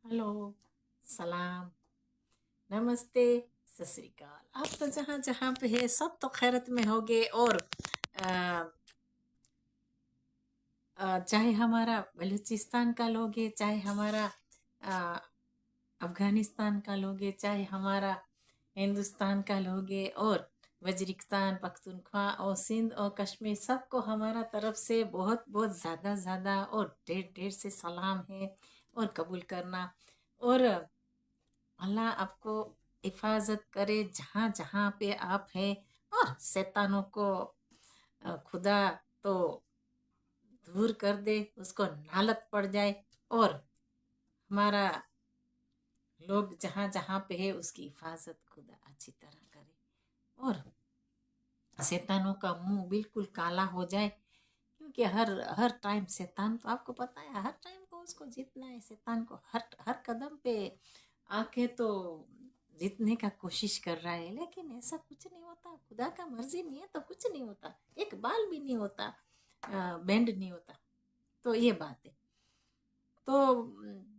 Hello, सलाम, नमस्ते, सत श्री अकाल। आप तो जहाँ जहाँ पे है सब तो खैरत में होगे। और अ, चाहे हमारा बलूचिस्तान का लोग है, चाहे हमारा अ, अफगानिस्तान का लोग है, चाहे हमारा हिंदुस्तान का लोग है, और वज्रिस्तान, पख्तूनख्वा और सिंध और कश्मीर, सबको हमारा तरफ से बहुत बहुत ज़्यादा ज़्यादा और ढेर ढेर से सलाम है। और कबूल करना। और अल्लाह आपको हिफाजत करे जहाँ जहाँ पे आप हैं। और शैतानों को खुदा तो दूर कर दे, उसको नालत पड़ जाए। और हमारा लोग जहाँ जहाँ पे है उसकी हिफाजत खुदा अच्छी तरह करे। और शैतानों का मुंह बिल्कुल काला हो जाए, क्योंकि हर हर टाइम शैतान तो आपको पता है, हर टाइम को उसको जीतना है। शैतान को हर हर कदम पे आके तो जीतने का कोशिश कर रहा है, लेकिन ऐसा कुछ नहीं होता। खुदा का मर्जी नहीं है तो कुछ नहीं होता, एक बाल भी नहीं होता, बैंड नहीं होता। तो ये बात है। तो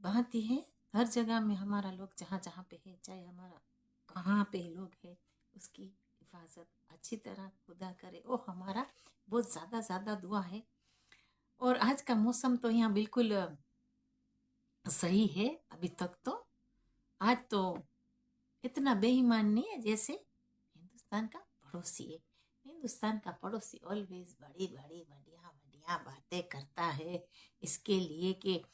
बात ये है, हर जगह में हमारा लोग जहाँ जहाँ पे है, चाहे हमारा कहाँ पे लोग है, उसकी हिफाजत अच्छी तरह खुदा करे। वो हमारा बहुत ज़्यादा ज़्यादा दुआ है। और आज का मौसम तो यहाँ बिल्कुल सही है अभी तक तो। आज तो इतना बेईमान नहीं है जैसे हिंदुस्तान का पड़ोसी है। हिंदुस्तान का पड़ोसी ऑलवेज बड़ी बड़ी बढ़िया बढ़िया बातें करता है, इसके लिए कि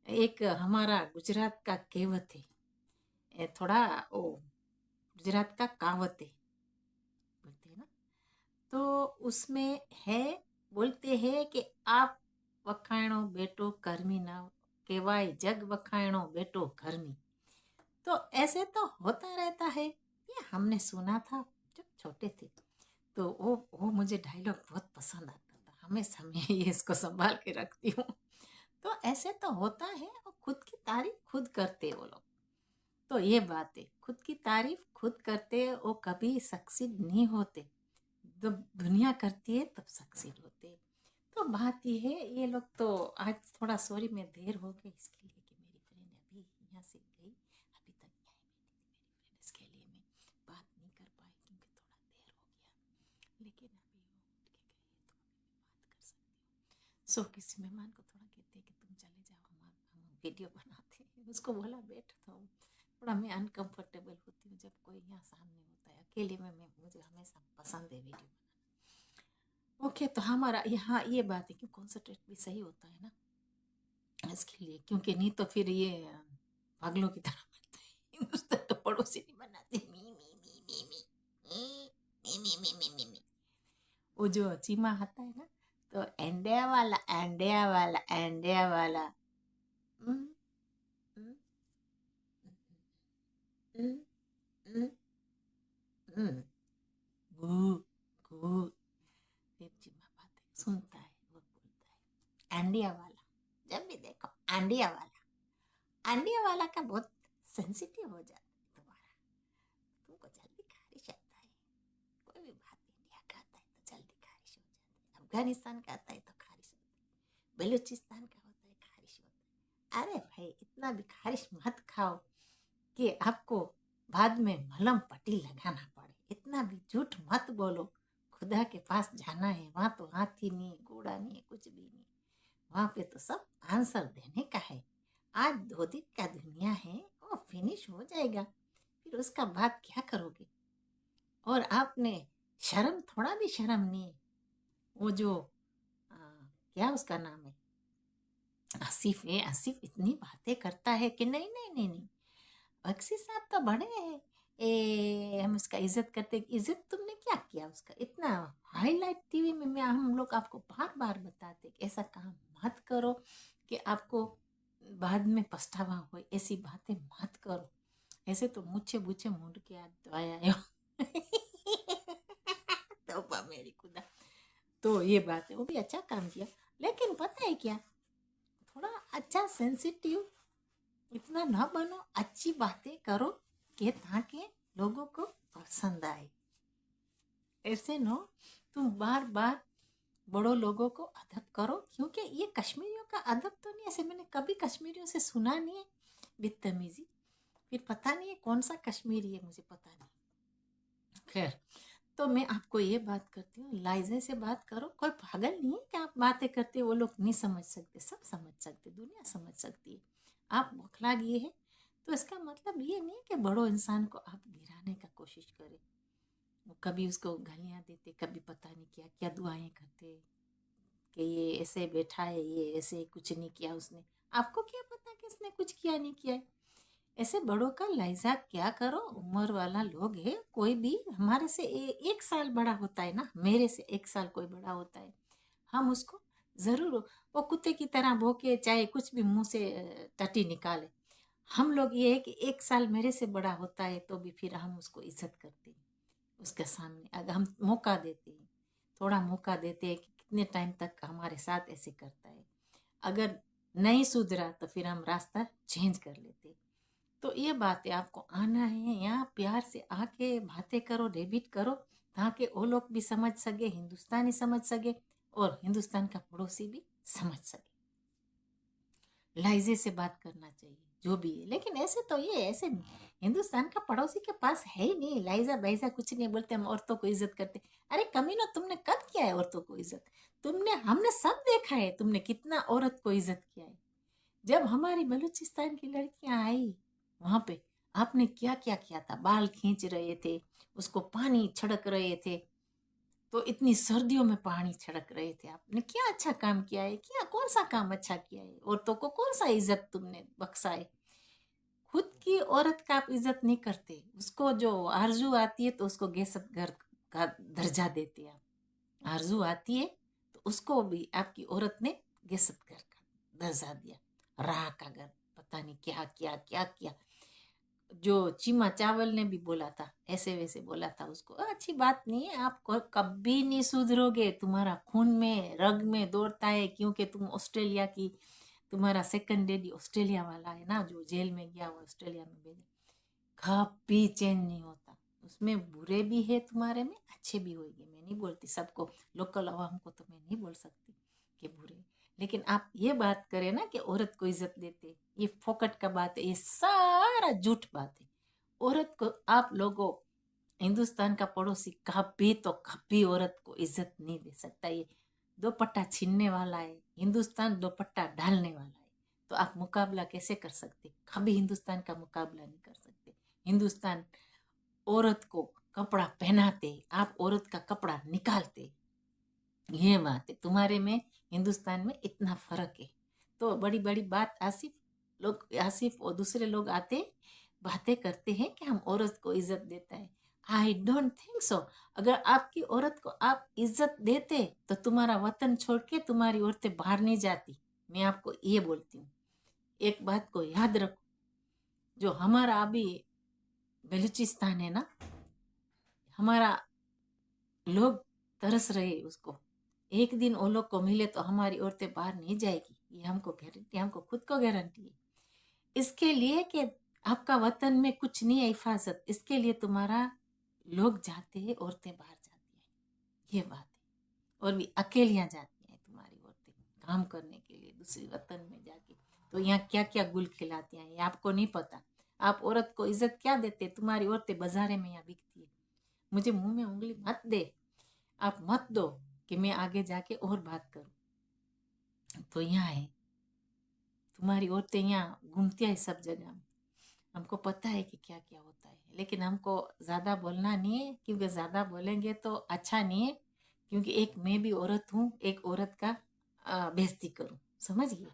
एक हमारा गुजरात का कहावत है, थोड़ा ओ गुजरात का कहावत है, बोलते हैं ना। तो उसमें है, बोलते हैं कि आप वखाणो बेटो कर्मी ना केवाय जग वखाणो बेटो कर्मी। तो ऐसे तो होता रहता है, ये हमने सुना था जब छोटे थे। तो वो मुझे डायलॉग बहुत पसंद आता था, हमेशा मैं ये इसको संभाल के रखती हूँ। तो ऐसे तो होता है, और खुद की तारीफ खुद करते हैं वो लोग। तो ये बात है, खुद की तारीफ खुद करते हैं, वो कभी सक्सीड नहीं होते। जब दुनिया करती है तब सक्सीड होते हैं। तो बात ये है, ये लोग तो आज थोड़ा सॉरी में देर हो गई इसके लिए कि मेरी फ्रेंड अभी यहाँ से गई, अभी तक यहाँ बैठी थी मेरी फ्रेंड, इसके लिए मैं बात नहीं कर पाई क्योंकि थोड़ा देर हो गया। लेकिन अभी वो उठ के गई है तो अभी मैं बात कर सकती हूँ। सो किसी मेहमान को थोड़ा कहते हैं कि तुम चले जाओ, हम वीडियो बनाते हैं। उसको बोला बैठ, तो थोड़ा मैं अनकंफर्टेबल होती हूँ जब कोई यहाँ सामने होता है। अकेले में मैं मुझे हमेशा पसंद है वीडियो बनाना। ओके, तो हमारा यहाँ ये बात है कि कॉन्सेंट्रेट भी सही होता है ना इसके लिए, क्योंकि नहीं तो फिर ये पागलों की तरह बनता है। हिंदुस्तान तो पड़ोसी नहीं बनाते, मी मी मी मी मी मी मी मी मी मी। वो जो चीमा आता है ना, तो अंडिया वाला अंडिया वाला अंडिया वाला। हम्म, हम्म, हम्म, हम्म, हम्म, गू गू। फिर चीमा बातें सुनता है, वो बोलता है अंडिया वाला। जब भी देखो अंडिया वाला, अंडिया वाला का बहुत सेंसिटिव हो जाता है तुम्हारा, तुमको जल्दी खारिश आता है। कोई भी बात इंडिया का आता है तो जल्दी खारिश हो जाती है, अफगानिस्तान का आता है तो खारिश होती है, बलूचिस्तान का होता है खारिश होता है। अरे भाई, इतना भी खारिश मत खाओ कि आपको बाद में मलहम पट्टी लगाना पड़े। इतना भी झूठ मत बोलो। खुदा के पास जाना है, वहां तो हाथी नहीं है, घोड़ा नहीं है, कुछ भी नहीं। वहां पे तो सब आंसर देने का है। आज 2 दिन का दुनिया है, वो फिनिश हो जाएगा, फिर उसका बाद क्या करोगे। और आपने शर्म, थोड़ा भी शर्म नहीं है। वो जो क्या उसका नाम है, आसिफ है, आसिफ इतनी बातें करता है कि नहीं नहीं नहीं नहीं, बख्शी साहब तो बड़े हैं, हम उसका इज्जत करते। इज्जत तुमने क्या किया उसका, इतना हाईलाइट टीवी में हम लोग आपको बार बार बताते कि ऐसा काम मत करो कि आपको बाद में पछतावा हो, ऐसी बातें मत करो। ऐसे तो मुझे बुझे मुंड के हाथ आया हो। तौबा मेरी खुदा। तो ये बात है, वो भी अच्छा काम किया। लेकिन पता है क्या, थोड़ा अच्छा सेंसिटिव इतना ना बनो, अच्छी बातें करो कि ताकि लोगों को पसंद आए। ऐसे नो तुम बार बार बड़ों लोगों को अदब करो, क्योंकि ये कश्मीरियों का अदब तो नहीं, ऐसे मैंने कभी कश्मीरियों से सुना नहीं है बदतमीजी। फिर पता नहीं है कौन सा कश्मीरी है, मुझे पता नहीं। खैर, तो मैं आपको ये बात करती हूँ, लाइजे से बात करो। कोई पागल नहीं है कि आप बातें करते वो लोग नहीं समझ सकते, सब समझ सकते, दुनिया समझ सकती है। आप बौखला गए हैं तो इसका मतलब ये नहीं है कि बड़ो इंसान को आप गिराने का कोशिश करें। वो कभी उसको गालियाँ देते, कभी पता नहीं क्या क्या दुआएं करते कि ये ऐसे बैठा है, ये ऐसे कुछ नहीं किया उसने। आपको क्या पता कि इसने कुछ किया नहीं किया है? ऐसे बड़ों का लाइजा क्या करो। उम्र वाला लोग है, कोई भी हमारे से एक साल बड़ा होता है ना, मेरे से एक साल कोई बड़ा होता है, हम उसको जरूर वो कुत्ते की तरह भौंके, चाहे कुछ भी मुंह से टटी निकाले। हम लोग ये है कि एक साल मेरे से बड़ा होता है तो भी फिर हम उसको इज्जत करते हैं। उसके सामने अगर हम मौका देते हैं, थोड़ा मौका देते हैं कि कितने टाइम तक हमारे साथ ऐसे करता है। अगर नहीं सुधरा तो फिर हम रास्ता चेंज कर लेते। तो ये बात है, आपको आना है यहाँ, प्यार से आके बातें करो, डेबिट करो, ताकि वो लोग भी समझ सके, हिंदुस्तानी समझ सके और हिंदुस्तान का पड़ोसी भी समझ सके। लहजे से बात करना चाहिए जो भी है, लेकिन ऐसे तो ये ऐसे हिंदुस्तान का पड़ोसी के पास है ही नहीं, लहजा बहजा कुछ नहीं बोलते। हम औरतों को इज्जत करते। अरे कमीनो, तुमने कब किया है औरतों को इज्जत? तुमने, हमने सब देखा है तुमने कितना औरत को इज्जत किया है। जब हमारी बलूचिस्तान की लड़कियां आई वहां पे, आपने क्या क्या किया था? बाल खींच रहे थे, उसको पानी छिड़क रहे थे, तो इतनी सर्दियों में पानी छिड़क रहे थे। आपने क्या अच्छा काम किया है? क्या कौन सा काम अच्छा किया है? औरतों को कौन सा इज्जत तुमने बख्शा है? खुद की औरत का आप इज्जत नहीं करते। उसको जो आरजू आती है तो उसको गेसत घर का दर्जा देते आप। आरजू आती है तो उसको भी आपकी औरत ने गेसत घर का दर्जा दिया। राह का घर, पता नहीं क्या किया क्या किया। जो चीमा चावल ने भी बोला था, ऐसे वैसे बोला था उसको। अच्छी बात नहीं है, आप कभी नहीं सुधरोगे। तुम्हारा खून में रग में दौड़ता है, क्योंकि तुम ऑस्ट्रेलिया की, तुम्हारा सेकंड डैडी ऑस्ट्रेलिया वाला है ना, जो जेल में गया वो ऑस्ट्रेलिया में भेजा। कभी चेंज नहीं होता। उसमें बुरे भी है तुम्हारे में, अच्छे भी होंगे। मैं नहीं बोलती सबको, लोकल अवाम को तो मैं नहीं बोल सकती कि बुरे। लेकिन आप ये बात करें ना कि औरत को इज्जत देते, ये फोकट का बात है, ये सारा झूठ बात है। औरत को आप लोगों, हिंदुस्तान का पड़ोसी कभी तो कभी औरत को इज्जत नहीं दे सकता। ये दोपट्टा छीनने वाला है, हिंदुस्तान दोपट्टा डालने वाला है। तो आप मुकाबला कैसे कर सकते? कभी हिंदुस्तान का मुकाबला नहीं कर सकते। हिंदुस्तान औरत को कपड़ा पहनाते, आप औरत का कपड़ा निकालते। ये बात है तुम्हारे में, हिंदुस्तान में इतना फर्क है। तो बड़ी बड़ी बात आसिफ लोग, आसिफ और दूसरे लोग आते बातें करते हैं कि हम औरत को इज्जत देता है। I don't think so. अगर आपकी औरत को आप इज्जत देते तो तुम्हारा वतन छोड़ के तुम्हारी औरतें बाहर नहीं जाती। मैं आपको ये बोलती हूँ, एक बात को याद रखो। जो हमारा अभी बलूचिस्तान है ना, हमारा लोग तरस रहे उसको। एक दिन वो लोग को मिले तो हमारी औरतें बाहर नहीं जाएगी, ये हमको गारंटी, हमको खुद को गारंटी है। इसके लिए कि आपका वतन में कुछ नहीं है हिफाजत, इसके लिए तुम्हारा लोग जाते हैं, औरतें बाहर जाती हैं, ये बात है। और भी अकेलियां जाती हैं तुम्हारी औरतें काम करने के लिए दूसरे वतन में जाके। तो यहाँ क्या क्या गुल खिलाती हैं ये आपको नहीं पता। आप औरत को इज्जत क्या देते? तुम्हारी औरतें बाजारे में यहाँ बिकती है। मुझे मुंह में उंगली मत दे, आप मत दो कि मैं आगे जाके और बात करूं। तो यहाँ है, तुम्हारी औरतें यहाँ घूमती है सब जगह। हमको पता है कि क्या क्या होता है, लेकिन हमको ज़्यादा बोलना नहीं है, क्योंकि ज़्यादा बोलेंगे तो अच्छा नहीं है। क्योंकि एक मैं भी औरत हूँ, एक औरत का बेइज्जती करूँ, समझ गए?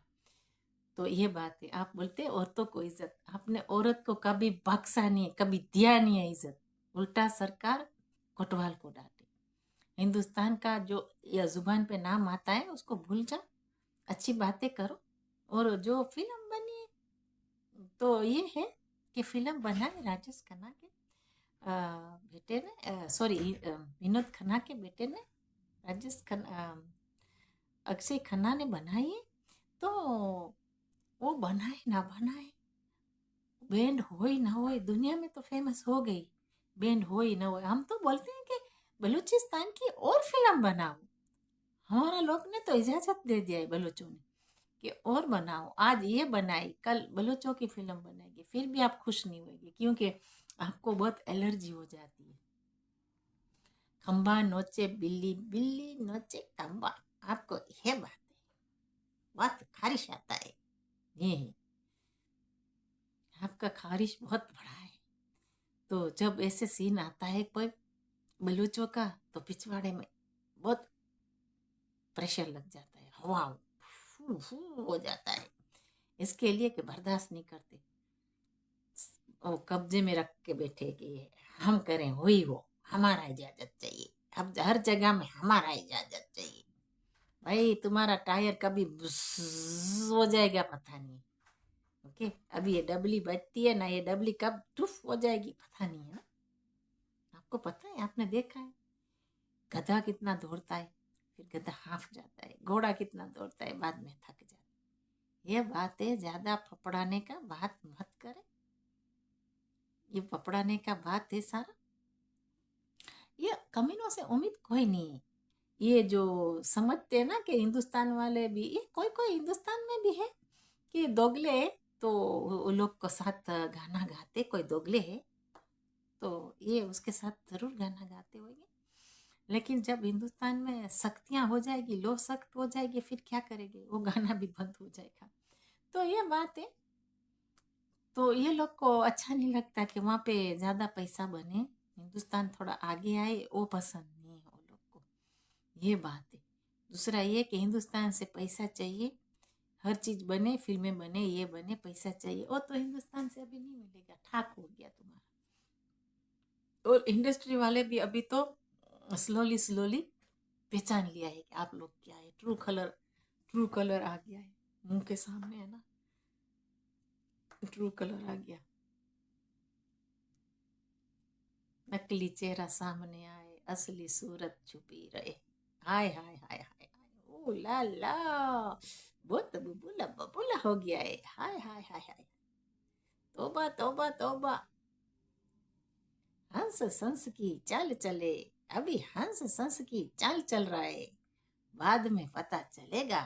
तो ये बात है। आप बोलते हैं औरतों को इज्जत, आपने औरत को कभी बख्शा नहीं है, कभी दिया नहीं है इज्जत। उल्टा सरकार कोतवाल को डांटे। हिंदुस्तान का जो या जुबान पे नाम आता है उसको भूल जा, अच्छी बातें करो। और जो फिल्म बनी तो ये है कि फिल्म बना है राजेश खन्ना के बेटे ने, सॉरी विनोद खन्ना के बेटे ने, राजेश खन्ना, अक्षय खन्ना ने बनाई है। तो वो बनाए ना बनाए, बैंड हो ही ना हो, दुनिया में तो फेमस हो गई। बैंड हो ही ना हो, हम तो बोलते हैं कि बलूचिस्तान की और फिल्म बनाओ। हमारा लोग ने तो इजाजत दे दिया है बलूचों ने कि और बनाओ, आज ये बनाई, कल बलूचों की फिल्म बनाएगी, फिर भी आप खुश नहीं होगी क्योंकि आपको बहुत एलर्जी हो जाती है। खंबा नोचे बिल्ली, बिल्ली नोचे खंबा, आपको यह बात है, बहुत खारिश आता है। ये है, आपका खारिश बहुत बड़ा है। तो जब ऐसे सीन आता है कोई बलूचों का, तो पिछवाड़े में बहुत प्रेशर लग जाता है, हवा फू फू हो जाता है, इसके लिए कि बर्दाश्त नहीं करते, वो कब्जे में रख के बैठे कि हम करें हुई हो, हमारा इजाजत चाहिए, अब हर जगह में हमारा इजाजत चाहिए। भाई तुम्हारा टायर कभी बुस्स हो जाएगा पता नहीं। ओके, अभी ये डबली बजती है ना, ये डबली कब टुफ हो जाएगी पता नहीं है ना। आपको पता है, आपने देखा है गधा कितना दौड़ता है, फिर गधा हाफ जाता है, घोड़ा कितना दौड़ता है, बाद में थक जाता है। ये बातें ज्यादा फपड़ाने का बात मत करे, ये फपड़ाने का बात है सारा। ये कमीनों से उम्मीद कोई नहीं है। ये जो समझते हैं ना कि हिंदुस्तान वाले भी, ये कोई कोई हिंदुस्तान में भी है कि दोगले, तो वो लोग को साथ गाना गाते, कोई दोगले है तो ये उसके साथ जरूर गाना गाते होंगे। लेकिन जब हिंदुस्तान में सख्तियां हो जाएगी, लो सख्त हो जाएगी, फिर क्या करेंगे, वो गाना भी बंद हो जाएगा। तो ये बात है। तो ये लोग को अच्छा नहीं लगता कि वहाँ पे ज़्यादा पैसा बने, हिंदुस्तान थोड़ा आगे आए, वो पसंद नहीं है वो लोग को। ये बात है। दूसरा ये कि हिंदुस्तान से पैसा चाहिए, हर चीज़ बने, फिल्में बने, ये बने, पैसा चाहिए, वो तो हिंदुस्तान से अभी नहीं मिलेगा, ठाक हो गया तुम्हारा। और इंडस्ट्री वाले भी अभी तो स्लोली स्लोली पहचान लिया है कि आप लोग क्या है, ट्रू कलर आ गया है, मुंह के सामने है ना, ट्रू कलर आ गया, नकली चेहरा सामने आए, असली सूरत छुपी रहे। हाय हाय हाय हाय हाय, ओ ला ला, बहुत बबूला बबूला हो गया है, हाय हाय हाय हाय, तौबा तौबा तौबा। हंस संस की चाल चले, अभी हंस संस की चाल चल रहा है, बाद में पता चलेगा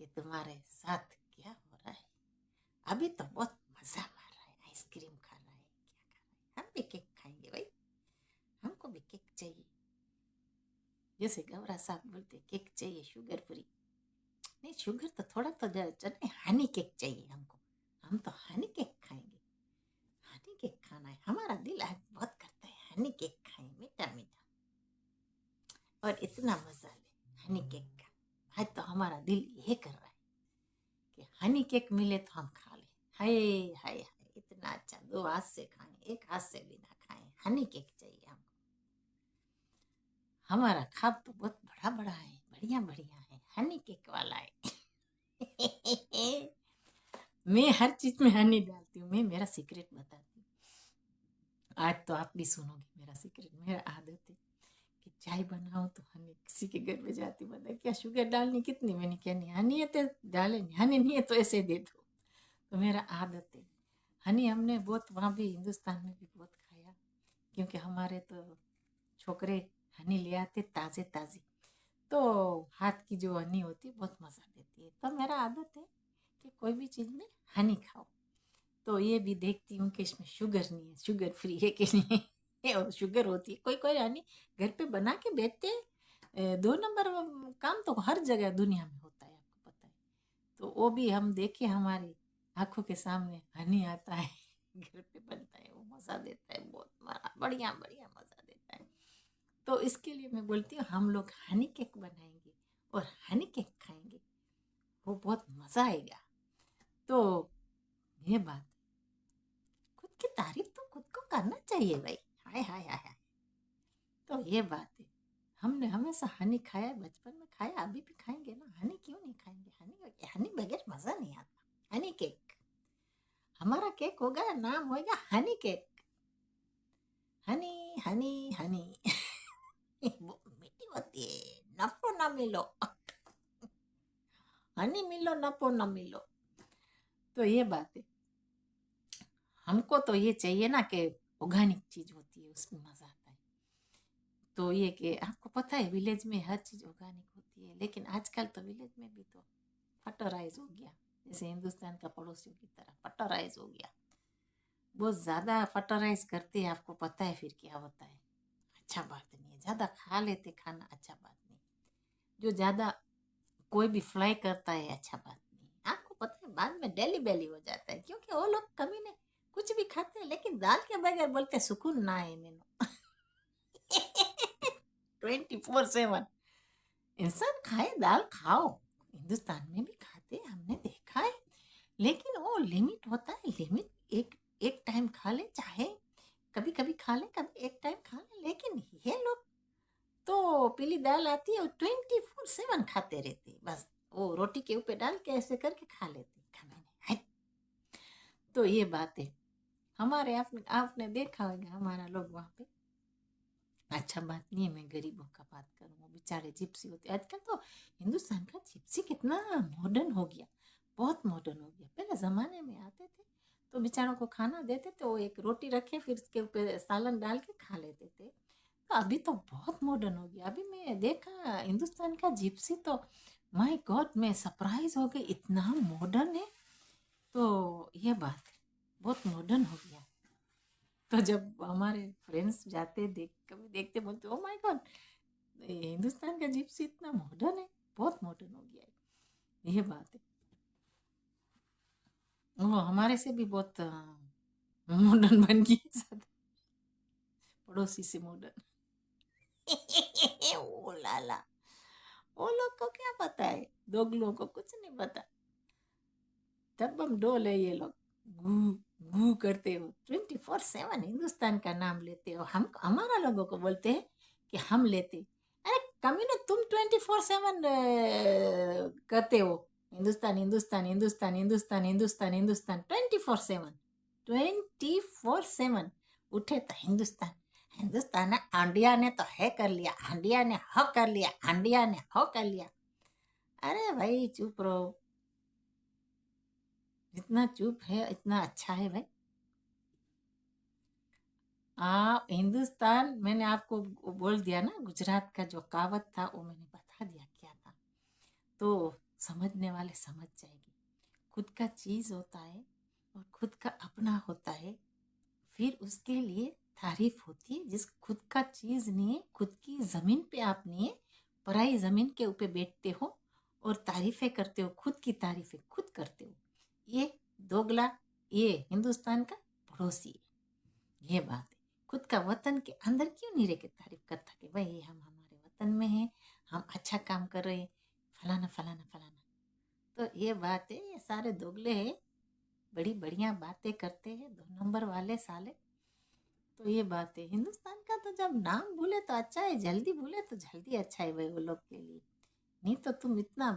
कि तुम्हारे साथ क्या हो रहा है। अभी तो बहुत मजा मार रहा है, आइसक्रीम खा रहा है, क्या खा रहा है, हम भी केक खाएंगे भाई, हमको भी केक चाहिए। जैसे गौरा साहब बोलते केक चाहिए शुगर फ्री, नहीं शुगर तो थोड़ा तो चले, हनी केक चाहिए हमको, हम तो हनी केक खाएंगे, हनी केक खाना है, हमारा दिल आज बहुत करता है हनी केक खाएं, मीठा मीठा, और इतना मजा ले हनी केक का। आज तो हमारा दिल ये कर रहा है कि हनी केक मिले तो हम खा ले, हाय हाय हाय, इतना अच्छा, दो हाथ से खाएं, एक हाथ से भी ना खाएं, हनी केक चाहिए हमको। हमारा खाब तो बहुत बड़ा बड़ा है, बढ़िया बढ़िया है, हनी केक वाला है। मैं हर चीज में हनी डालती हूँ, मैं मेरा सीक्रेट बताती हूँ, आज तो आप भी सुनोगे मेरा सीक्रेट। मेरा आदत है कि चाय बनाओ तो हनी, किसी के घर में जाती बता क्या शुगर डालनी कितनी, मैंने क्या नहीं, हनी है तो डाले, हनी नहीं है तो ऐसे दे दो। तो मेरा आदत है। हनी हमने बहुत वहाँ भी हिंदुस्तान में भी बहुत खाया, क्योंकि हमारे तो छोकरे हनी ले आते ताज़े ताज़ी, तो हाथ की जो हनी होती है बहुत मज़ा देती है। तो मेरा आदत है कि कोई भी चीज़ में हनी खाओ। तो ये भी देखती हूँ कि इसमें शुगर नहीं है, शुगर फ्री है कि नहीं है, और शुगर होती है, कोई कोई हनी घर पे बना के बेचते हैं। 2 नंबर काम तो हर जगह दुनिया में होता है, आपको पता है। तो वो भी हम देखे, हमारी आंखों के सामने हनी आता है, घर पे बनता है, वो मज़ा देता है, बहुत बढ़िया बढ़िया मज़ा देता है। तो इसके लिए मैं बोलती हूँ हम लोग हनी केक बनाएंगे और हनी केक खाएंगे, वो बहुत मज़ा आएगा। तो ये बात, खुद की तारीफ तो खुद को करना चाहिए भाई, हाय हाय हाय हाय। तो ये बात है, हमने हमेशा हनी खाया है, बचपन में खाया, अभी भी खाएंगे ना, हनी क्यों नहीं खाएंगे, हनी हनी बगैर मज़ा नहीं आता। हनी केक, हमारा केक होगा, नाम होगा हनी केक, हनी हनी हनी। वो मीठी होती है, नफो ना मिलो, हनी मिलो नफो ना मिलो। तो ये बात है, हमको तो ये चाहिए ना कि ऑर्गेनिक चीज होती है, उसमें मजा आता है। तो ये कि आपको पता है विलेज में हर चीज ऑर्गेनिक होती है, लेकिन आजकल तो विलेज में भी तो फटराइज हो गया, जैसे हिंदुस्तान का पड़ोसियों की तरह फटराइज हो गया। बहुत ज़्यादा फटराइज करते हैं, आपको पता है फिर क्या होता है। अच्छा बात नहीं है, ज़्यादा खा लेते खाना, अच्छा बात नहीं। जो ज़्यादा कोई भी फ्राई करता है, अच्छा बात नहीं। आपको पता है बाद में डेली बेली हो जाता है, क्योंकि वो लोग कभी ने कुछ भी खाते हैं, लेकिन दाल के बगैर बोलते सुकून ना है मैंने। 24/7 इंसान खाए, दाल खाओ, हिंदुस्तान में भी खाते हैं, हमने देखा है। लेकिन वो लिमिट होता है, लिमिट एक एक टाइम खा ले, चाहे कभी कभी खा ले, कभी एक टाइम खा ले। लेकिन ये लोग तो पीली दाल आती है, 24/7 खाते रहते हैं, बस वो रोटी के ऊपर डाल के ऐसे करके खा लेते हैं, खाना नहीं है। तो ये बात है हमारे, आपने आपने देखा होगा हमारा लोग वहाँ पे। अच्छा बात नहीं है, मैं गरीबों का बात करूँ, वो बेचारे जिप्सी होते। आजकल तो हिंदुस्तान का जिप्सी कितना मॉडर्न हो गया, बहुत मॉडर्न हो गया। पहले ज़माने में आते थे तो बेचारों को खाना देते थे, वो एक रोटी रखे फिर उसके ऊपर सालन डाल के खा लेते थे। तो अभी तो बहुत मॉडर्न हो गया। अभी मैं देखा हिंदुस्तान का जिप्सी तो माय गॉड, मैं सरप्राइज हो गई, इतना मॉडर्न है। तो ये बात है, बहुत मॉडर्न हो गया। तो जब हमारे फ्रेंड्स जाते देख, कभी देखते, बोलते ओ माय गॉड, हिंदुस्तान का जिप्सी इतना मॉडर्न है, बहुत मॉडर्न हो गया है। ये बात है, वो हमारे से भी बहुत मॉडर्न बन गई है, ज्यादा पड़ोसी से मॉडर्न। ओ लाला, वो लोग को क्या पता है, दोगलों को कुछ नहीं पता। तब हम डोल है ये लोग, गू गू करते हो, 24/7 हिंदुस्तान का नाम लेते हो। हम हमारा लोगों को बोलते हैं कि हम लेते। अरे कमीने, तुम 24/7 करते हो, हिंदुस्तान हिंदुस्तान हिंदुस्तान हिंदुस्तान हिंदुस्तान हिंदुस्तान, 24/7 उठे तो हिंदुस्तान हिंदुस्तान है। अंडिया ने तो है कर लिया, अंडिया ने हो कर लिया, अंडिया ने हो कर लिया। अरे भाई चुप रहो, जितना चुप है इतना अच्छा है भाई। हिंदुस्तान, मैंने आपको बोल दिया ना, गुजरात का जो कहावत था वो मैंने बता दिया क्या था। तो समझने वाले समझ जाएंगे। खुद का चीज होता है और खुद का अपना होता है, फिर उसके लिए तारीफ होती है। जिस खुद का चीज नहीं है, खुद की जमीन पे आप नहीं है, पराई जमीन के ऊपर बैठते हो और तारीफें करते हो, खुद की तारीफें खुद करते हो, ये दोगला, ये हिंदुस्तान का पड़ोसी है। ये बात है, खुद का वतन के अंदर क्यों नहीं रह के तारीफ करता कि भाई हम हमारे वतन में हैं, हम अच्छा काम कर रहे हैं, फलाना फलाना फलाना। तो ये बात है, ये सारे दोगले हैं, बड़ी बढ़िया बातें करते हैं, 2 नंबर वाले साले। तो ये बात है, हिंदुस्तान का तो जब नाम भूले तो अच्छा है, जल्दी भूले तो जल्दी अच्छा है भाई वो लोग के लिए। नहीं तो तुम इतना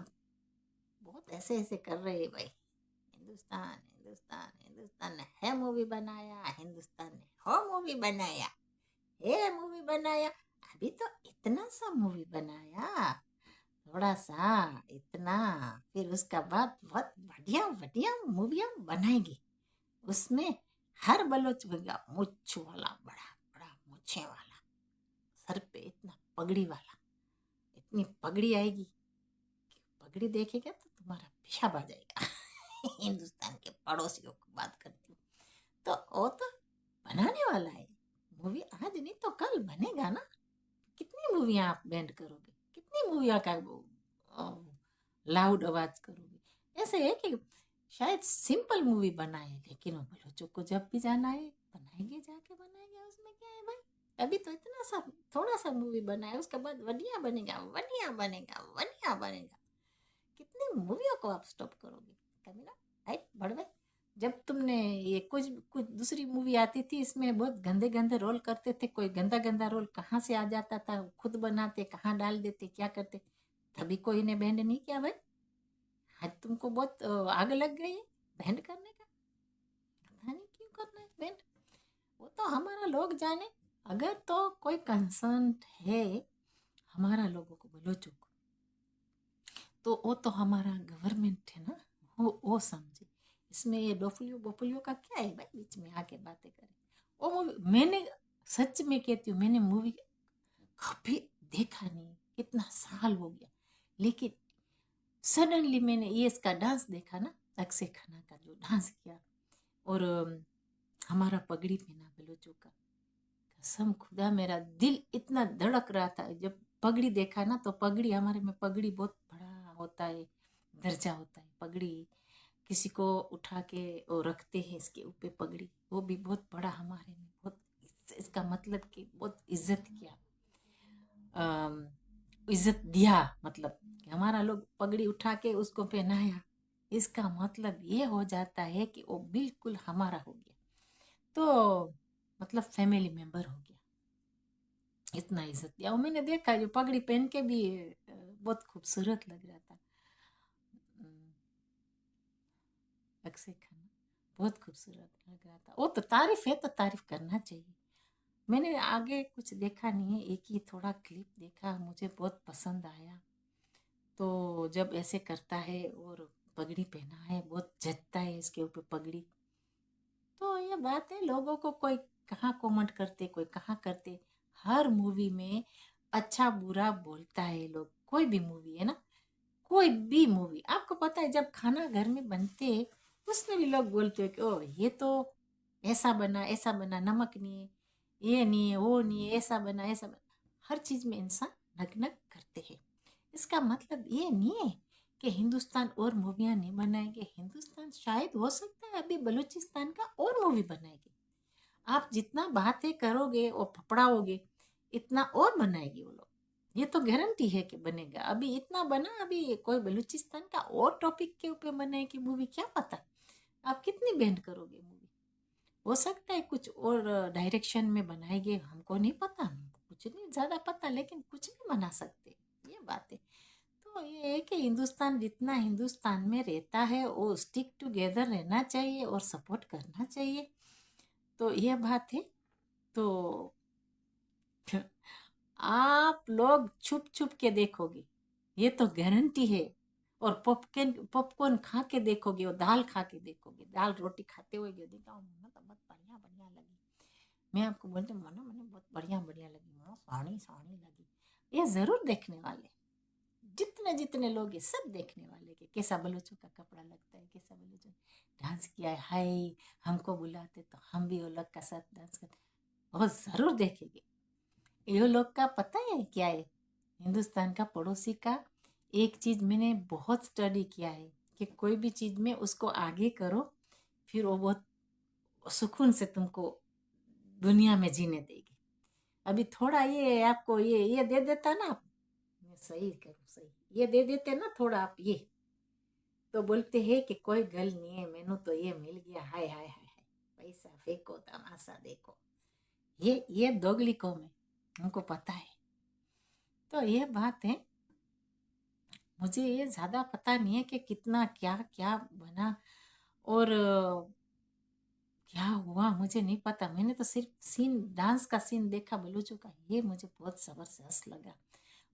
बहुत ऐसे ऐसे कर रहे हैं भाई। हिंदुस्तान हिंदुस्तान हिंदुस्तान ने है मूवी बनाया, हिंदुस्तान ने हो मूवी बनाया, ये मूवी बनाया। अभी तो इतना सा मूवी बनाया, थोड़ा सा, इतना, फिर उसका बाद बहुत बढ़िया बढ़िया मूवियाँ बनाएगी। उसमें हर बलोच बनेगा, मुछ वाला, बड़ा बड़ा मुछे वाला, सर पे इतना पगड़ी वाला, इतनी पगड़ी आएगी कि पगड़ी देखेगा तो तुम्हारा पेशाब आ जाएगा। हिंदुस्तान के पड़ोसियों की बात करती हूँ। तो वो तो बनाने वाला है मूवी, आज नहीं तो कल बनेगा ना। कितनी मूवियाँ आप बैंड करोगे, कितनी मूवियाँ का लाउड आवाज करोगे। ऐसे है कि शायद सिंपल मूवी बनाए, लेकिन वो बलोचों को जब भी जाना है बनाएंगे, जाके बनाएंगे, उसमें क्या है भाई। अभी तो इतना सा थोड़ा सा मूवी बनाए, उसके बाद वनिया बनेगा, वनिया बनेगा, वनिया बनेगा। कितनी मूवियों को आप स्टॉप करोगे, कभी ना। राइट बढ़। जब तुमने ये कुछ कुछ दूसरी मूवी आती थी, इसमें बहुत गंदे गंदे रोल करते थे, कोई गंदा गंदा रोल कहाँ से आ जाता था, खुद बनाते, कहाँ डाल देते, क्या करते, तभी कोई ने बैंड नहीं किया भाई। आज तुमको बहुत आग लग गई है बैंड करने का, पता नहीं क्यों करना है बैंड। वो तो हमारा लोग जाने। अगर तो कोई कंसर्न है हमारा लोगों को, बलोचों को, तो वो तो हमारा गवर्नमेंट है ना, वो समझे। इसमें ये डोफलियो बोफलियो का क्या है भाई, बीच में आके बातें करें। वो मूवी मैंने, सच में कहती हूँ, मैंने मूवी कभी देखा नहीं, कितना साल हो गया, लेकिन सडनली मैंने ये इसका डांस देखा ना, अक्षय खन्ना का जो डांस किया, और हमारा पगड़ी पहना बलोचों का, कसम खुदा मेरा दिल इतना धड़क रहा था जब पगड़ी देखा ना। तो पगड़ी, हमारे में पगड़ी बहुत बड़ा होता है, दर्जा होता है पगड़ी, किसी को उठा के वो रखते हैं इसके ऊपर पगड़ी, वो भी बहुत बड़ा हमारे में, बहुत इसका मतलब कि बहुत इज्जत किया, इज्जत दिया, मतलब कि हमारा लोग पगड़ी उठा के उसको पहनाया, इसका मतलब ये हो जाता है कि वो बिल्कुल हमारा हो गया, तो मतलब फैमिली मेंबर हो गया, इतना इज्जत दिया। और मैंने देखा जो पगड़ी पहन के भी बहुत खूबसूरत लग रहा था, अक्षय खन्ना बहुत खूबसूरत लग रहा था। वो तो तारीफ है, तो तारीफ करना चाहिए। मैंने आगे कुछ देखा नहीं है, एक ही थोड़ा क्लिप देखा, मुझे बहुत पसंद आया। तो जब ऐसे करता है और पगड़ी पहना है, बहुत जचता है इसके ऊपर पगड़ी, तो ये बात है, लोगों को कोई कहाँ कमेंट करते, कोई कहाँ करते, हर मूवी में अच्छा बुरा बोलता है लोग, कोई भी मूवी है ना, कोई भी मूवी, आपको पता है जब खाना घर में बनते हैं उसमें भी लोग बोलते हैं कि ओ ये तो ऐसा बना, नमक नहीं है, ये नहीं है, वो नहीं है, ऐसा बना, ऐसा बना, हर चीज में इंसान नक नक करते हैं। इसका मतलब ये नहीं है कि हिंदुस्तान और मूवियाँ नहीं बनाएंगे, हिंदुस्तान शायद हो सकता है अभी बलूचिस्तान का और मूवी बनाएगी, आप जितना बातें करोगे और फपड़ाओगे इतना और बनाएगी वो लोग, ये तो गारंटी है कि बनेगा। अभी इतना बना, अभी कोई बलूचिस्तान का और टॉपिक के ऊपर बनाएगी मूवी, क्या पता आप कितनी बैंड करोगे मूवी, हो सकता है कुछ और डायरेक्शन में बनाएंगे, हमको नहीं पता, हमको कुछ नहीं ज्यादा पता, लेकिन कुछ भी बना सकते, ये बात है। तो ये है कि हिंदुस्तान जितना हिंदुस्तान में रहता है वो स्टिक टुगेदर रहना चाहिए और सपोर्ट करना चाहिए, तो ये बात है। तो आप लोग छुप छुप के देखोगे, ये तो गारंटी है, और पॉपकॉर्न पॉपकॉर्न खा के देखोगे और दाल खा के देखोगे, दाल रोटी खाते हुए जो देखा मुझे तो बहुत बढ़िया बढ़िया लगी, मैं आपको बोलती हूँ मना मैंने बहुत बढ़िया बढ़िया लगी, मुँह साड़ी साड़ी लगी। ये जरूर देखने वाले, जितने जितने लोग हैं सब देखने वाले के कैसा बलूचों का कपड़ा लगता है, कैसा बलूचों डांस किया है, हाय हमको बुलाते तो हम भी वो लोग का साथ डांस करते, वो जरूर देखेंगे। ये लोग का पता है क्या है, हिंदुस्तान का पड़ोसी का एक चीज मैंने बहुत स्टडी किया है कि कोई भी चीज में उसको आगे करो, फिर वो बहुत सुकून से तुमको दुनिया में जीने देगी। अभी थोड़ा ये आपको ये दे देता ना, मैं सही करूँ सही, ये दे देते ना थोड़ा आप ये, तो बोलते हैं कि कोई गल नहीं है, मैनू तो ये मिल गया, हाय हाय हाय हाय, पैसा फेंको तमाशा देखो, ये दोगली कौम है, हमको पता है। तो ये बात है, मुझे ये ज्यादा पता नहीं है कि कितना क्या क्या बना और क्या हुआ मुझे नहीं पता, मैंने तो सिर्फ सीन, डांस का सीन देखा बलूचों का, ये मुझे बहुत जबरदस्त लगा,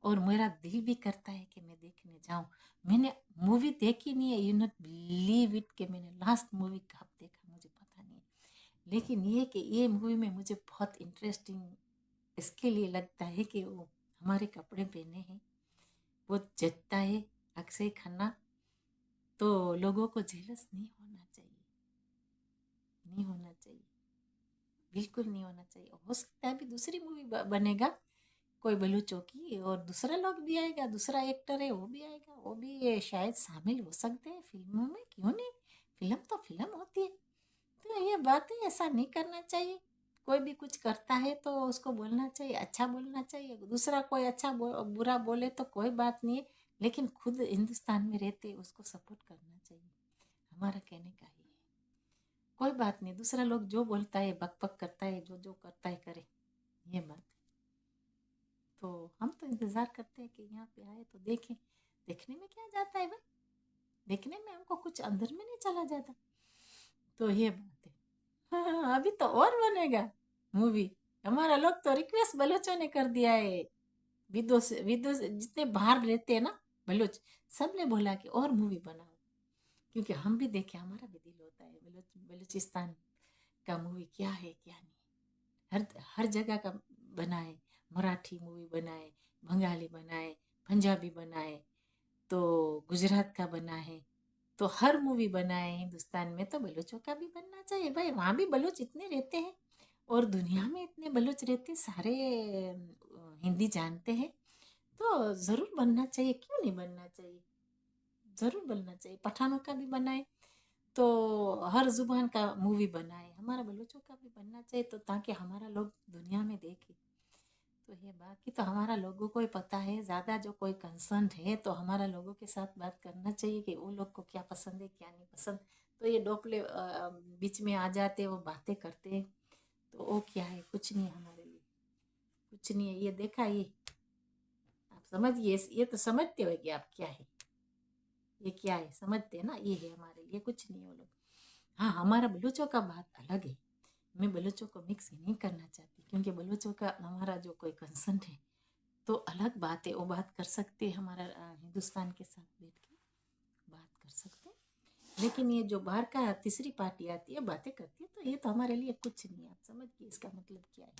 और मेरा दिल भी करता है कि मैं देखने जाऊं। मैंने मूवी देखी नहीं है, यू नॉट बिलीव इट, कि मैंने लास्ट मूवी कब देखा मुझे पता नहीं है, लेकिन ये कि ये मूवी में मुझे बहुत इंटरेस्टिंग इसके लिए लगता है कि वो हमारे कपड़े पहने हैं, वो जचता है अक्षय खन्ना, तो लोगों को जेलस नहीं होना चाहिए, नहीं होना चाहिए, बिल्कुल नहीं होना चाहिए। हो सकता है अभी दूसरी मूवी बनेगा कोई बलूचों की, और दूसरा लोग भी आएगा, दूसरा एक्टर है वो भी आएगा, वो भी ये शायद शामिल हो सकते हैं फिल्मों में, क्यों नहीं, फिल्म तो फिल्म होती है। तो ये बात है, ऐसा नहीं करना चाहिए, कोई भी कुछ करता है तो उसको बोलना चाहिए, अच्छा बोलना चाहिए, दूसरा कोई अच्छा बुरा बोले तो कोई बात नहीं है, लेकिन खुद हिंदुस्तान में रहते उसको सपोर्ट करना चाहिए, हमारा कहने का ही है। कोई बात नहीं, दूसरा लोग जो बोलता है बक बक करता है, जो जो करता है करे, ये बात। तो हम तो इंतजार करते हैं कि यहाँ पे आए तो देखें, देखने में क्या जाता है भाई, देखने में हमको कुछ अंदर में नहीं चला जाता, तो ये बात है। हाँ, अभी तो और बनेगा मूवी, हमारा लोग तो रिक्वेस्ट बलोचों ने कर दिया है, विदोष जितने बाहर रहते हैं ना बलोच, सब ने बोला कि और मूवी बनाओ, क्योंकि हम भी देखें, हमारा भी दिल होता है बलूचिस्तान का मूवी क्या है क्या नहीं, हर हर जगह का बनाए, मराठी मूवी बनाए, बंगाली बनाए, पंजाबी बनाए, तो गुजरात का बना है, तो हर मूवी बना है हिंदुस्तान में, तो बलूचों का भी बनना चाहिए भाई। वहाँ भी बलूच इतने रहते हैं और दुनिया में इतने बलूच रहते हैं, सारे हिंदी जानते हैं, तो ज़रूर बनना चाहिए, क्यों नहीं बनना चाहिए, ज़रूर बनना चाहिए। पठानों का भी बनाए, तो हर जुबान का मूवी बनाए, हमारा बलूचों का भी बनना चाहिए, तो ताकि हमारा लोग दुनिया में देखे। तो ये बाकी तो हमारा लोगों को ही पता है, ज़्यादा जो कोई कंसर्न है तो हमारा लोगों के साथ बात करना चाहिए कि वो लोग को क्या पसंद है क्या नहीं पसंद। तो ये डोपले बीच में आ जाते, वो बातें करते हैं, तो वो क्या है, कुछ नहीं है हमारे लिए, कुछ नहीं है। ये देखा, ये आप समझिए, ये तो समझते हो कि आप क्या है, ये क्या है, समझते हैं ना, ये है हमारे लिए, कुछ नहीं है वो लोग। हाँ, हमारा बलूचों का बात अलग है, मैं बलूचों को मिक्स नहीं करना चाहती, क्योंकि बलूचों का हमारा जो कोई कंसर्न है तो अलग बात है, वो बात कर सकते हैं, हमारा हिंदुस्तान के साथ बैठ के बात कर सकते हैं। लेकिन ये जो बाहर का तीसरी पार्टी आती है बातें करती है, तो ये तो हमारे लिए कुछ नहीं है। आप समझिए इसका मतलब क्या है,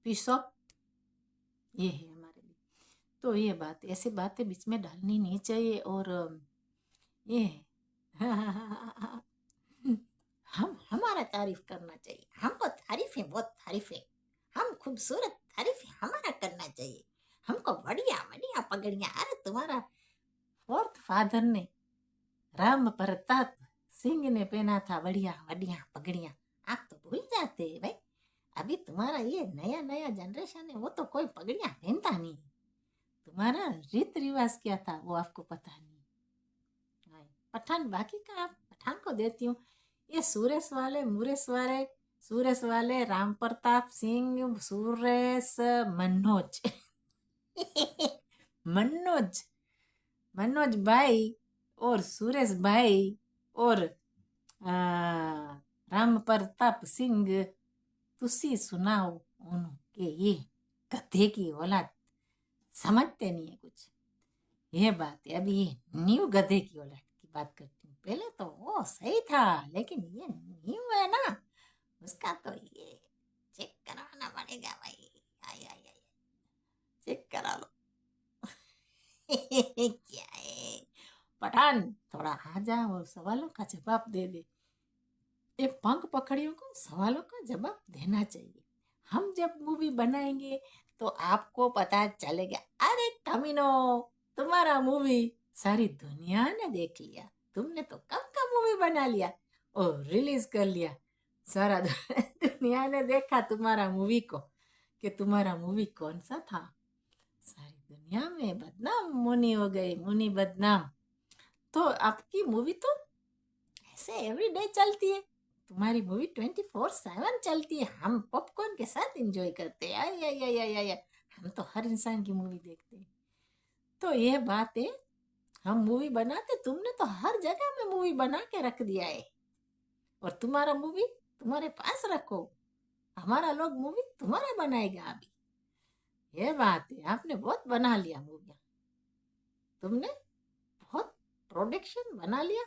पीस ऑफ, ये है हमारे लिए। तो ये बात, ऐसे बातें बीच में डालनी नहीं चाहिए। और ये है हम हमारा तारीफ करना चाहिए, हमको तारीफ है, बहुत तारीफ है, हम खूबसूरत, तारीफ है हमारा करना चाहिए, हमको बढ़िया बढ़िया पगड़ियाँ। अरे तुम्हारा फोर्थ फादर ने, राम प्रताप सिंह ने पहना था बढ़िया बढ़िया पगड़ियाँ, आप तो भूल जाते हैं भाई। अभी तुम्हारा ये नया नया जनरेशन है, वो तो कोई पगड़ियाँ पहनता नहीं, तुम्हारा रीत रिवाज क्या था वो आपको पता नहीं। हाँ, पठान बाकी का आप पठान को देती हूँ। ये सुरेश वाले, मुरेश वाले, सुरेश वाले, राम प्रताप सिंह, सुरेश, मनोज मनोज, मनोज भाई और सुरेश भाई और राम प्रताप सिंह, तुसी सुनाओ उनके ये गधे की औलाद, समझते नहीं है कुछ, ये बात है। अभी ये न्यू गधे की औलाद की बात करती हूँ, पहले तो वो सही था, लेकिन ये न्यू है ना, उसका तो ये चेक करवाना पड़ेगा भाई। आई आई आई, चेक करा लो क्या है पठान, थोड़ा आ जा और सवालों का जवाब दे दे। ये पंख पकड़ियों को सवालों का जवाब देना चाहिए। हम जब मूवी बनाएंगे तो आपको पता चलेगा, अरे कमीनो, तुम्हारा मूवी सारी दुनिया ने देख लिया, तुमने तो कब का मूवी बना लिया और रिलीज कर लिया, सारा दुनिया ने देखा तुम्हारा मूवी को, कि तुम्हारा मूवी कौन सा था, सारी दुनिया में बदनाम मुनी हो गई, मुनी बदनाम। तो आपकी मूवी तो ऐसे एवरीडे चलती है, तुम्हारी मूवी 24/7 चलती है, हम पॉपकॉर्न के साथ एंजॉय करते हैं। आई आई आई आई आई, हम तो हर इंसान की मूवी देखते हैं। तो ये बात है, हम मूवी बनाते, तुमने तो हर जगह में मूवी बना के रख दिया है, और तुम्हारा मूवी तुम्हारे पास रखो, हमारा लोग मूवी तुम्हारा बनाएगा अभी। ये बात है, आपने बहुत बना लिया मूवी, तुमने बहुत प्रोडक्शन बना लिया,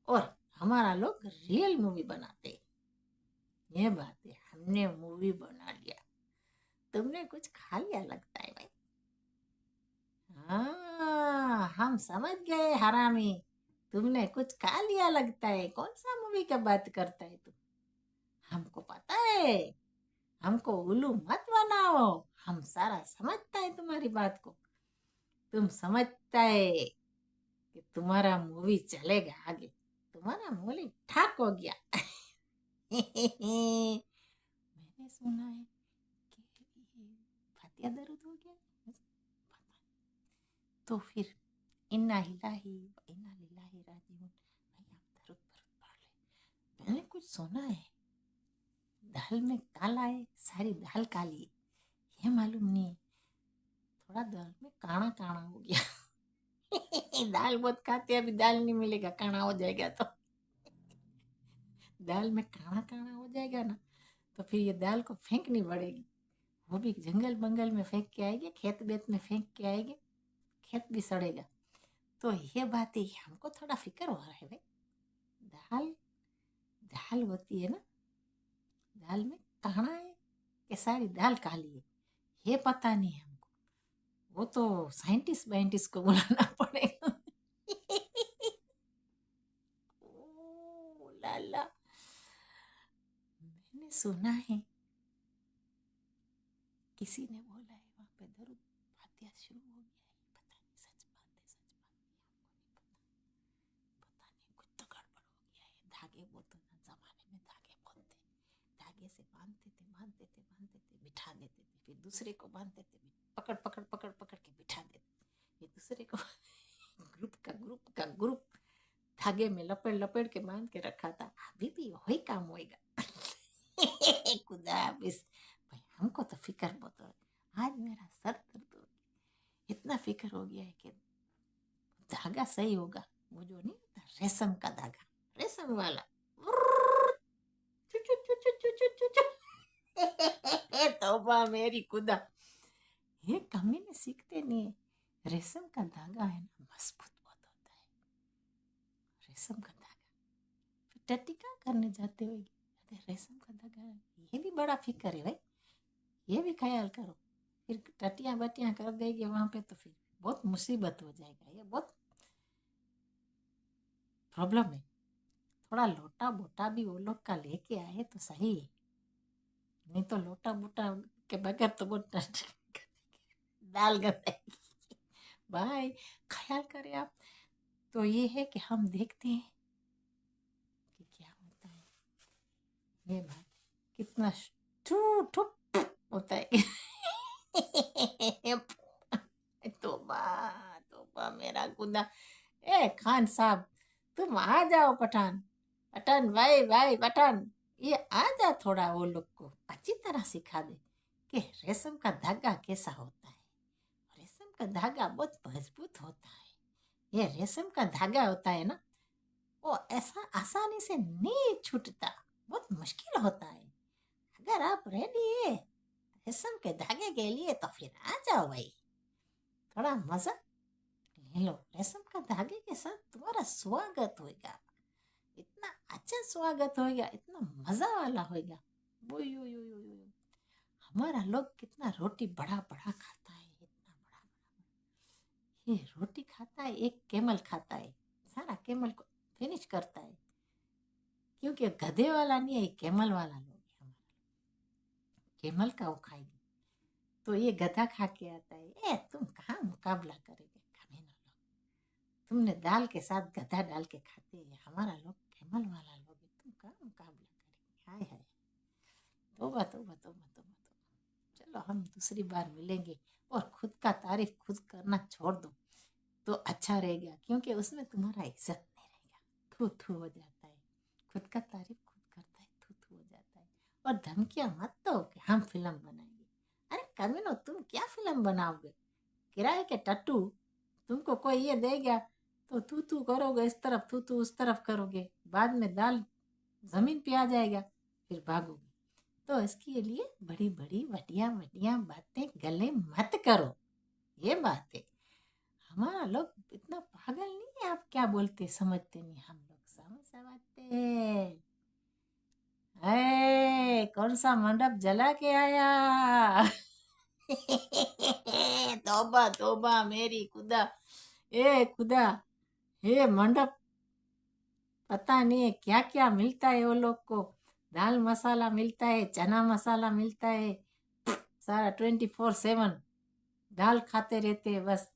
और हमारा लोग रियल मूवी बनाते हैं। ये बात है, हमने मूवी बना लिया, तुमने कुछ खा लिया लगता है भाई। हाँ, हम समझ गए हरामी, तुमने कुछ खा लिया लगता है। कौन सा मूवी का बात करता है तू, हमको पता है, हमको उल्लू मत बनाओ, हम सारा समझता है तुम्हारी बात को, तुम समझता है कि तुम्हारा मूवी चलेगा आगे, तुम्हारा मूवी ठाक हो गया मैंने सुना है कि ये फातिया दरूद हो गया, पता नहीं। तो फिर इन्ना हिलाही इन्ना लिल्लाहि राजिऊन, भाई आप दरूद बरूद पढ़ ले। मैंने कुछ सुना है, दाल में काला है, सारी दाल काली है, ये मालूम नहीं है, थोड़ा दाल में काना काना हो गया दाल बहुत खाते हैं, अभी दाल नहीं मिलेगा, काना हो जाएगा तो दाल में काना काना हो जाएगा ना, तो फिर ये दाल को फेंकनी पड़ेगी, वो भी जंगल बंगल में फेंक के आएंगे, खेत बेत में फेंक के आएंगे, खेत भी सड़ेगा। तो ये बात है, हमको थोड़ा फिक्र हो रहा है भाई, दाल दाल होती है ना, दाल में काना है कि सारी दाल काली है, ये पता नहीं है हमको, वो तो साइंटिस्ट वाइंटिस्ट को बुलाना पड़ेगा। ओ लाला, मैंने सुना है किसी ने बोला है वहां पे दरुद फातिहा शुरू हो गया है। पता नहीं सच बात है, सच बात है, पता नहीं, कुछ तो गड़बड़ हो गया है। धागे वो तो ना जमाने में धागे बोलते, धागे से बांधते थे बांधते थे बांधते थे, बिठा देते थे, फिर दूसरे को बांधते थे, पकड़ पकड़ पकड़ पकड़ के बिठा देते, फिर दूसरे को ग्रुप धागे में लपेट लपेट के बांध के रखा था। अभी भी वही काम होएगा। खुदा हाफिज भाई, हमको तो फिक्र बहुत हो, आज मेरा सर दर्द हो गया, इतना फिक्र हो गया है कि धागा सही होगा, वो जो नहीं होता रेशम का धागा, रेशम वाला, तौबा मेरी खुदा, ये कमी ने सीखते नहीं है। रेशम का धागा है ना, मजबूत बहुत होता है, रेशम का धागा। फिर टट्टी क्या करने जाते हो, अगर रेशम का धागा है, ये भी बड़ा फिक्र है भाई, ये भी ख्याल करो। फिर टटियाँ बटियाँ कर देगी वहां पे तो फिर बहुत मुसीबत हो जाएगा, ये बहुत प्रॉब्लम है। थोड़ा लोटा बोटा भी वो लोग का लेके आए तो सही है, नहीं तो लोटा बोटा के बगैर तो बहुत दाल गंदेगी। भाई ख्याल करें आप। तो ये है कि हम देखते हैं कि क्या होता है, ये बात कितना होता है। तोबा तोबा मेरा खुदा। ए खान साहब, तुम आ जाओ पठान, पठान भाई भाई पठान, ये आ जा, थोड़ा वो लोग को अच्छी तरह सिखा दे कि रेशम का धागा कैसा होता है। रेशम का धागा बहुत मजबूत होता है, ये रेशम का धागा होता है ना, वो ऐसा आसानी से नहीं छूटता, बहुत मुश्किल होता है। अगर आप रेडी है रेशम के धागे के लिए तो फिर आ जाओ भाई, थोड़ा मजा ले लो। रेशम का धागे के साथ तुम्हारा स्वागत होगा, इतना अच्छा स्वागत होगा, इतना मजा वाला होगा। वो यो हमारा लोग कितना रोटी बड़ा बड़ा खाता है, इतना बड़ा बड़ा ये रोटी खाता है, एक केमल खाता है, सारा केमल को फिनिश करता है, क्योंकि गधे वाला नहीं है, केमल वाला लोग है हमारा, केमल का वो खाएगी। तो ये गधा खा के आता है, ए तुम कहाँ मुकाबला करेंगे कमीना लोग, तुमने दाल के साथ गधा डाल के खाते हैं, हमारा लोग केमल वाला लोग है, तुम कहाँ मुकाबला करेंगे। हाय हाय, तोबा तोबा तोबा तोबा तोबा। चलो हम दूसरी बार मिलेंगे, और खुद का तारीफ खुद करना छोड़ दो तो अच्छा रहेगा, क्योंकि उसमें तुम्हारा इज्जत नहीं रहेगा, थू थू हो जाता है। खुद का तारीफ खुद करता है, थू थू हो जाता है। और धमकियां मत दो कि हम फिल्म बनाएंगे। अरे कमीनो, तुम क्या फिल्म बनाओगे, किराए के टट्टू, तुमको कोई ये देगा तो तू तू करोगे, इस तरफ तू तू उस तरफ करोगे, बाद में दाल जमीन पे आ जाएगा, फिर भागोगे। तो इसके लिए बड़ी बड़ी वटिया वटिया बातें गले मत करो, ये बात है। हमारा लोग इतना पागल नहीं है, आप क्या बोलते समझते नहीं, हम लोग समझते हैं। कौन सा मंडप जला के आया। तौबा तौबा मेरी खुदा, ए खुदा, ये मंडप पता नहीं है क्या क्या मिलता है वो लोग को, दाल मसाला मिलता है, चना मसाला मिलता है, सारा 24/7 दाल खाते रहते हैं, बस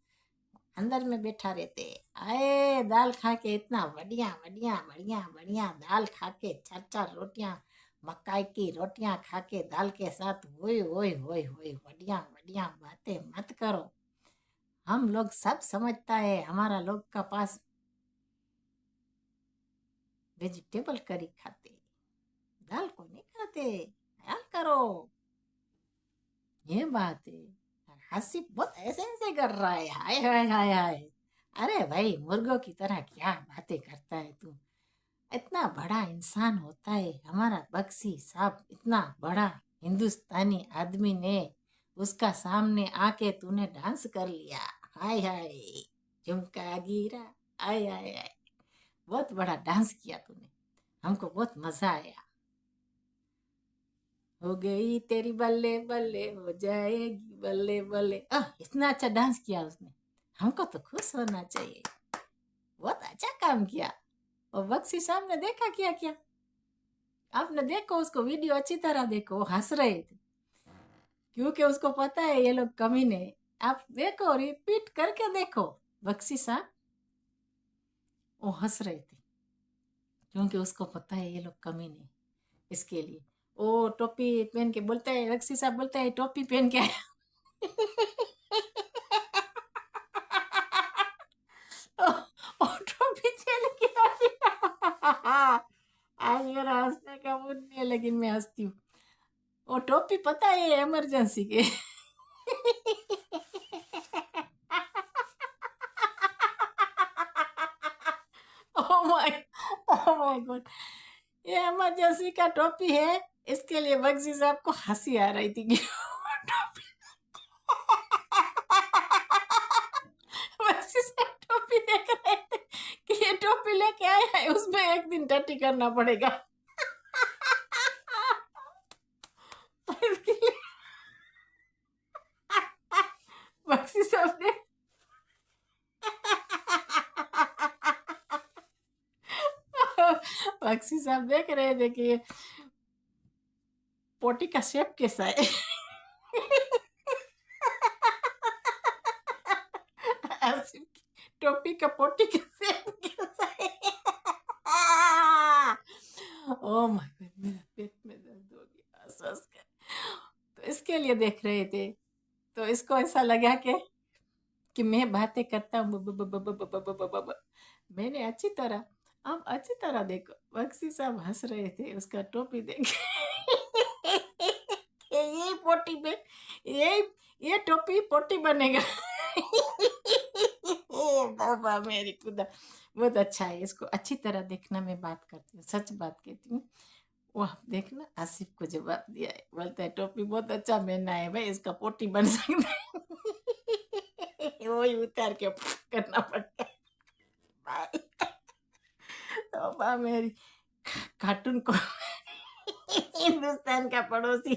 अंदर में बैठा रहते हैं। आए दाल खा के इतना बढ़िया बढ़िया बढ़िया बढ़िया दाल खा के, चार चार रोटियां, मकाई की रोटियां खा के दाल के साथ, ओए ओए ओए ओए, बढ़िया बढ़िया बातें मत करो। हम लोग सब समझता है, हमारा लोग का पास वेजिटेबल करी खाते, दाल को नहीं खाते, ख्याल करो, ये बात है। हासिब बहुत ऐसे ऐसे कर रहा है, हाय हाय हाय हाय। अरे भाई मुर्गों की तरह क्या बातें करता है तू, इतना बड़ा इंसान होता है हमारा बक्सी साहब, इतना बड़ा हिंदुस्तानी आदमी ने, उसका सामने आके तूने डांस कर लिया, हाय हाय, झुमका गिरा, आय आय आय, बहुत बड़ा डांस किया तूने, हमको बहुत मजा आया। हो गई तेरी बल्ले बल्ले हो जाएगी बल्ले बल्ले। इतना अच्छा डांस किया उसने, हमको तो खुश होना चाहिए, बहुत अच्छा काम किया। और बख्शी साहब ने देखा क्या किया, आपने देखो उसको वीडियो अच्छी तरह देखो, वो हंस रहे थे क्योंकि उसको पता है ये लोग कमीने हैं। आप देखो, रिपीट करके देखो, बख्शी साहब वो हंस रहे थे क्योंकि उसको पता है ये लोग कमीने हैं। इसके लिए वो टोपी पहन के बोलता है, बख्शी साहब बोलता है टोपी पहन के आया। और टोपी चल के आया। आज मेरा हंसने का मूड नहीं है लेकिन मैं हंसती हूँ। वो टोपी पता है इमरजेंसी के। Oh my oh my God, ये इमरजेंसी का टोपी है। इसके लिए बख्शी साहब को हंसी आ रही थी कि टोपी। बख्शी साहब टोपी देख रहे थे कि ये टोपी लेके आया है, उसमें एक दिन टट्टी करना पड़ेगा। इसके लिए बख्शी साहब ने बख्शी साहब देख रहे थे कि ये पोटी का शेप कैसा है। आसिफ की टोपी का पोटी का शेप कैसा है। ओह माय गॉड, मेरा पेट में दर्द हो गया हंस कर। तो इसके लिए देख रहे थे, तो इसको ऐसा लगा कि मैं बातें करता हूँ मैंने अच्छी तरह, अब अच्छी तरह देखो, बख्शी साहब हंस रहे थे उसका टोपी देख के। ये पोटी में ये ये टोपी पोटी बनेगा। ओ बाबा मेरी खुदा, बहुत अच्छा है, इसको अच्छी तरह देखना। मैं बात करती हूँ, सच बात कहती हूँ। वाह देखना, आसिफ को जवाब दिया है, बोलता है टोपी बहुत अच्छा पहनना है भाई, इसका पोटी बन सकता है। वही उतार के करना पड़ता है भाई। तो बा मेरी कार्टून को हिंदुस्तान का पड़ोसी